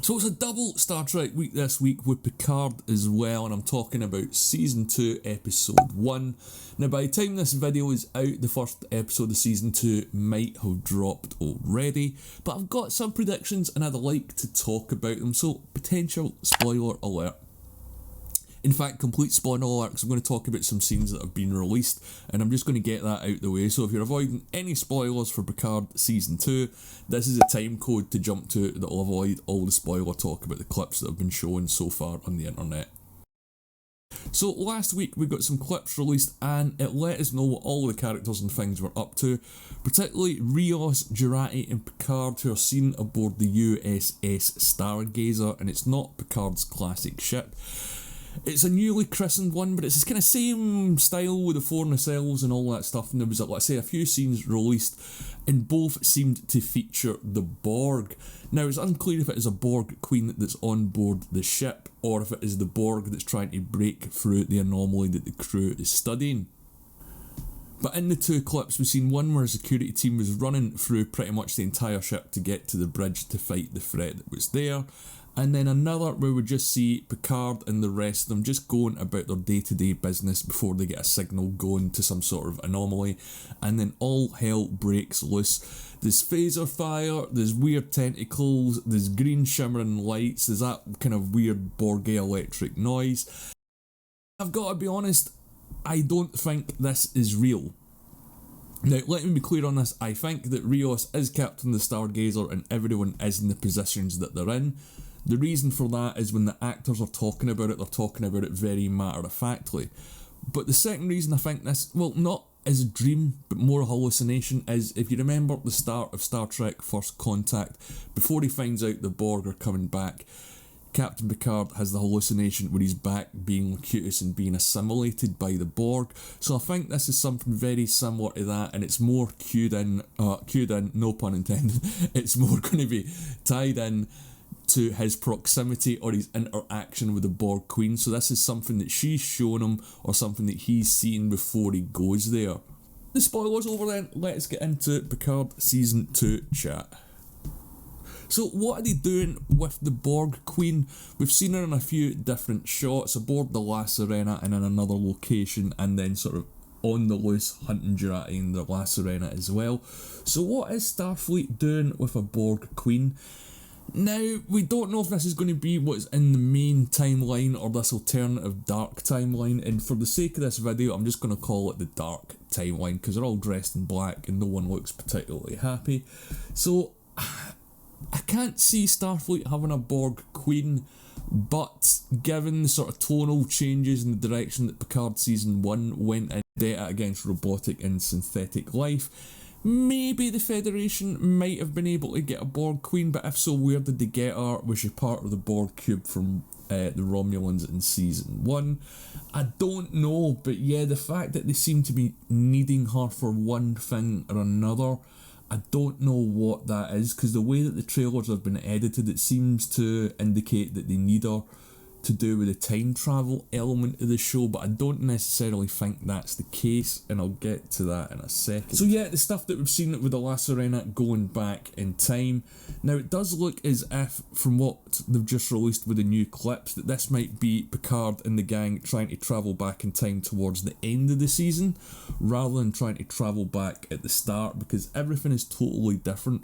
So it's a double Star Trek week this week with Picard as well, and I'm talking about Season 2, Episode 1. Now by the time this video is out, the first episode of Season 2 might have dropped already, but I've got some predictions and I'd like to talk about them, so potential spoiler alert. In fact, complete spoiler alert, because I'm going to talk about some scenes that have been released, and I'm just going to get that out the way. So if you're avoiding any spoilers for Picard Season 2, this is a time code to jump to that will avoid all the spoiler talk about the clips that have been shown so far on the internet. So last week we got some clips released and it let us know what all the characters and things were up to, particularly Rios, Jurati and Picard, who are seen aboard the USS Stargazer, and it's not Picard's classic ship. It's a newly christened one, but it's this kind of same style with the four nacelles and all that stuff, and there was, let's say, a few scenes released, and both seemed to feature the Borg. Now, it's unclear if it is a Borg Queen that's on board the ship, or if it is the Borg that's trying to break through the anomaly that the crew is studying. But in the two clips, we've seen one where a security team was running through pretty much the entire ship to get to the bridge to fight the threat that was there. And then another where we just see Picard and the rest of them just going about their day-to-day business before they get a signal going to some sort of anomaly. And then all hell breaks loose. There's phaser fire, there's weird tentacles, there's green shimmering lights, there's that kind of weird Borg electric noise. I've got to be honest, I don't think this is real. Now, let me be clear on this, I think that Rios is Captain of the Stargazer and everyone is in the positions that they're in. The reason for that is when the actors are talking about it, they're talking about it very matter-of-factly. But the second reason I think this, well, not as a dream, but more a hallucination, is if you remember the start of Star Trek First Contact, before he finds out the Borg are coming back, Captain Picard has the hallucination where he's back being Locutus and being assimilated by the Borg. So I think this is something very similar to that, and it's more cued in, no pun intended, it's more going to be tied in to his proximity or his interaction with the Borg Queen. So this is something that she's shown him or something that he's seen before he goes there. The spoilers over then, let's get into Picard Season 2 chat. So what are they doing with the Borg Queen? We've seen her in a few different shots aboard the La Sirena and in another location, and then sort of on the loose hunting Jurati in the La Sirena as well. So what is Starfleet doing with a Borg Queen? Now, we don't know if this is going to be what's in the main timeline or this alternative dark timeline, and for the sake of this video I'm just going to call it the dark timeline because they're all dressed in black and no one looks particularly happy. So I can't see Starfleet having a Borg Queen, but given the sort of tonal changes in the direction that Picard Season 1 went in, data against robotic and synthetic life, maybe the Federation might have been able to get a Borg Queen, but if so, where did they get her? Was she part of the Borg Cube from the Romulans in Season 1? I don't know, but yeah, the fact that they seem to be needing her for one thing or another, I don't know what that is, because the way that the trailers have been edited, it seems to indicate that they need her to do with the time travel element of the show, but I don't necessarily think that's the case, and I'll get to that in a second. So yeah, the stuff that we've seen with the La Sirena going back in time. Now it does look as if, from what they've just released with the new clips, that this might be Picard and the gang trying to travel back in time towards the end of the season, rather than trying to travel back at the start, because everything is totally different.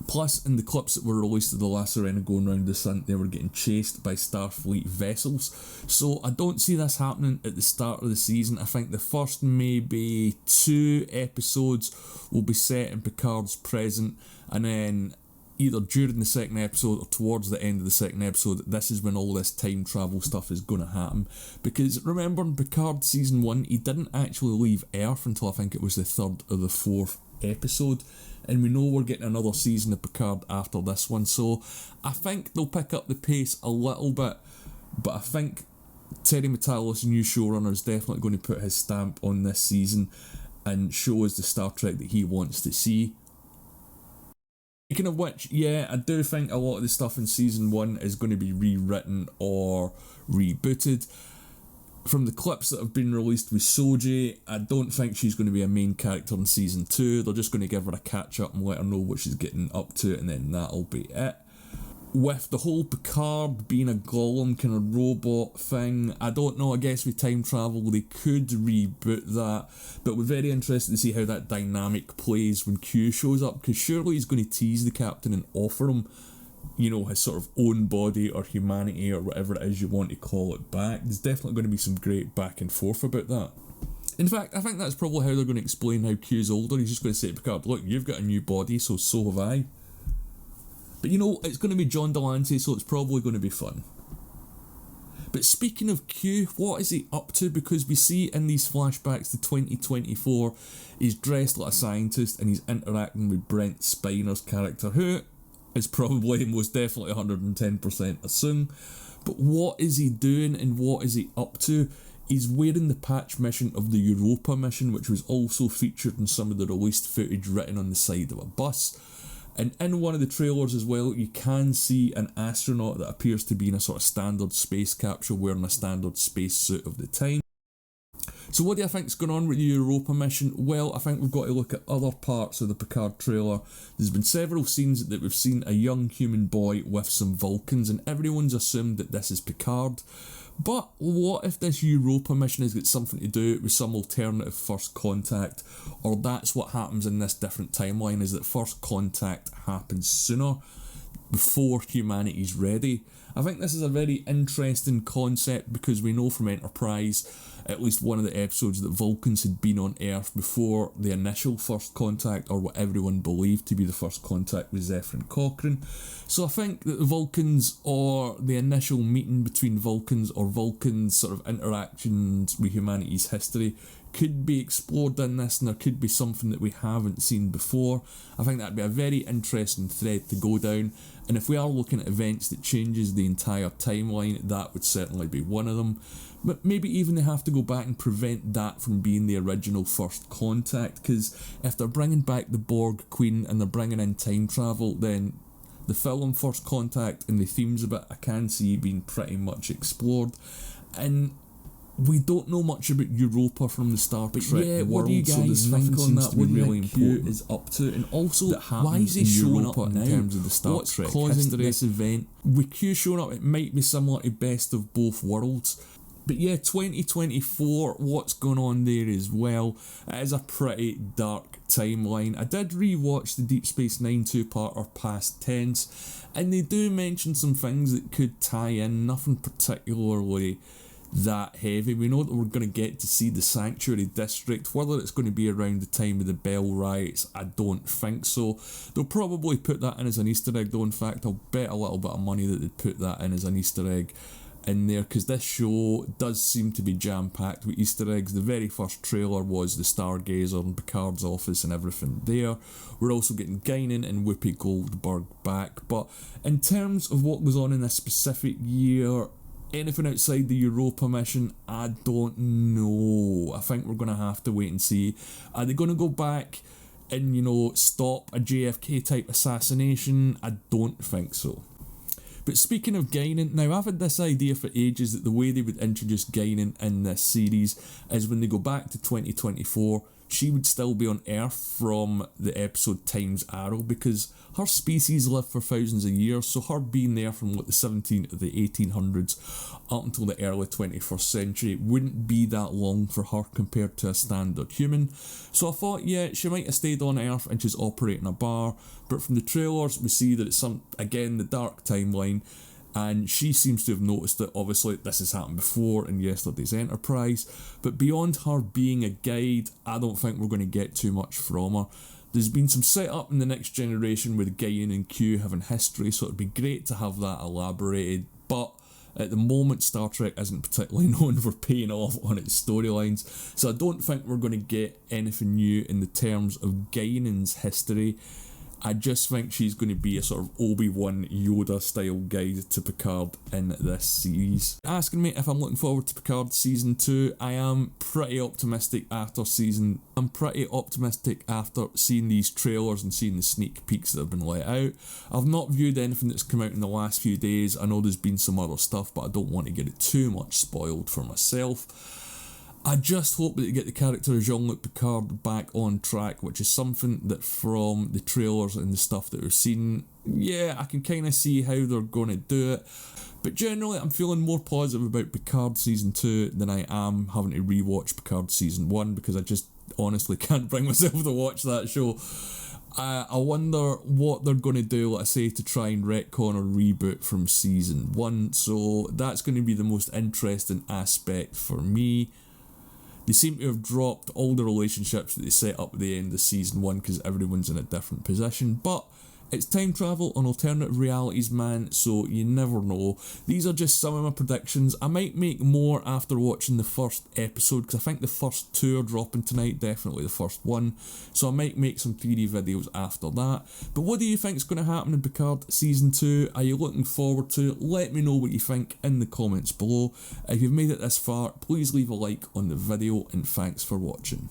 Plus, in the clips that were released of the La Sirena going around the sun, they were getting chased by Starfleet vessels. So I don't see this happening at the start of the season. I think the first maybe 2 episodes will be set in Picard's present, and then either during the second episode or towards the end of the second episode, this is when all this time travel stuff is going to happen. Because remember, in Picard Season 1, he didn't actually leave Earth until I think it was the 3rd or the 4th episode. And we know we're getting another season of Picard after this one, so I think they'll pick up the pace a little bit, but I think Terry Matalas, new showrunner, is definitely going to put his stamp on this season and show us the Star Trek that he wants to see. Speaking of which, yeah, I do think a lot of the stuff in Season 1 is going to be rewritten or rebooted. From the clips that have been released with Soji, I don't think she's going to be a main character in Season 2. They're just going to give her a catch up and let her know what she's getting up to, and then that'll be it. with the whole Picard being a golem kind of robot thing, I don't know, I guess with time travel they could reboot that, but we're very interested to see how that dynamic plays when Q shows up, because surely he's going to tease the captain and offer him, you know, his sort of own body or humanity or whatever it is you want to call it back. There's definitely going to be some great back and forth about that. In fact, I think that's probably how they're going to explain how Q's older. He's just going to say to Picard, look, you've got a new body, so have I. But you know, it's going to be John Delancey, so it's probably going to be fun. But speaking of Q, what is he up to? Because we see in these flashbacks to 2024, he's dressed like a scientist and he's interacting with Brent Spiner's character, who is probably most definitely 110% a Soong. But what is he doing and what is he up to? He's wearing the patch mission of the Europa Mission, which was also featured in some of the released footage written on the side of a bus. And in one of the trailers as well, you can see an astronaut that appears to be in a sort of standard space capsule wearing a standard space suit of the time. So what do I think's going on with the Europa Mission? Well, I think we've got to look at other parts of the Picard trailer. There's been several scenes that we've seen a young human boy with some Vulcans, and everyone's assumed that this is Picard. But what if this Europa Mission has got something to do with some alternative first contact, or that's what happens in this different timeline, is that first contact happens sooner, before humanity's ready. I think this is a very interesting concept because we know from Enterprise, at least one of the episodes, that Vulcans had been on Earth before the initial first contact, or what everyone believed to be the first contact with Zephyr and Cochrane. So I think that the Vulcans, or the initial meeting between Vulcans, or Vulcans' sort of interactions with humanity's history, could be explored in this, and there could be something that we haven't seen before. I think that'd be a very interesting thread to go down, and if we are looking at events that changes the entire timeline, that would certainly be one of them. But maybe even they have to go back and prevent that from being the original first contact, because if they're bringing back the Borg Queen and they're bringing in time travel, then the film First Contact and the themes of it I can see being pretty much explored. And we don't know much about Europa from the Star Trek world, what do you guys so there's think nothing on seems that? to be What do you really think Q important is up to, and also that why is he in showing Europa up now? in terms of the Star What's Trek causing history? this event? With Q showing up, it might be similar to Best of Both Worlds. But yeah, 2024, what's going on there as well? It is a pretty dark timeline. I did rewatch the Deep Space Nine two-parter Past Tense, and they do mention some things that could tie in, nothing particularly that heavy. We know that we're going to get to see the Sanctuary District. Whether it's going to be around the time of the Bell riots, I don't think so. They'll probably put that in as an Easter egg though. In fact, I'll bet a little bit of money that they'd put that in as an Easter egg in there, because this show does seem to be jam-packed with Easter eggs. The very first trailer was the Stargazer and Picard's office and everything there. We're also getting Guinan and Whoopi Goldberg back, but in terms of what goes on in this specific year, anything outside the Europa Mission, I don't know. I think we're going to have to wait and see. Are they going to go back and, you know, stop a JFK type assassination? I don't think so. But speaking of Guinan, now I've had this idea for ages that the way they would introduce Guinan in this series is when they go back to 2024, she would still be on Earth from the episode Time's Arrow, because her species lived for thousands of years, so her being there from the 1800s up until the early 21st century wouldn't be that long for her compared to a standard human. So I thought, yeah, she might have stayed on Earth and she's operating a bar, but from the trailers we see that it's again the dark timeline, and she seems to have noticed that obviously this has happened before in yesterday's Enterprise, but beyond her being a guide, I don't think we're going to get too much from her. There's been some setup in the Next Generation with Guinan and Q having history, so it'd be great to have that elaborated, but at the moment Star Trek isn't particularly known for paying off on its storylines, so I don't think we're going to get anything new in the terms of Guinan's history. I just think she's going to be a sort of Obi-Wan Yoda style guide to Picard in this series. Asking me if I'm looking forward to Picard season 2, I am pretty optimistic after seeing these trailers and seeing the sneak peeks that have been let out. I've not viewed anything that's come out in the last few days. I know there's been some other stuff, but I don't want to get it too much spoiled for myself. I just hope that they get the character of Jean-Luc Picard back on track, which is something that from the trailers and the stuff that we've seen, yeah, I can kind of see how they're going to do it. But generally, I'm feeling more positive about Picard Season 2 than I am having to rewatch Picard Season 1, because I just honestly can't bring myself to watch that show. I wonder what they're going to do, let's say, to try and retcon or reboot from Season 1. So that's going to be the most interesting aspect for me. They seem to have dropped all the relationships that they set up at the end of Season 1 because everyone's in a different position. But it's time travel on alternative realities, man, so you never know. These are just some of my predictions. I might make more after watching the first episode, because I think the first 2 are dropping tonight, definitely the first one. So I might make some theory videos after that. But what do you think is going to happen in Picard Season 2? Are you looking forward to it? Let me know what you think in the comments below. If you've made it this far, please leave a like on the video, and thanks for watching.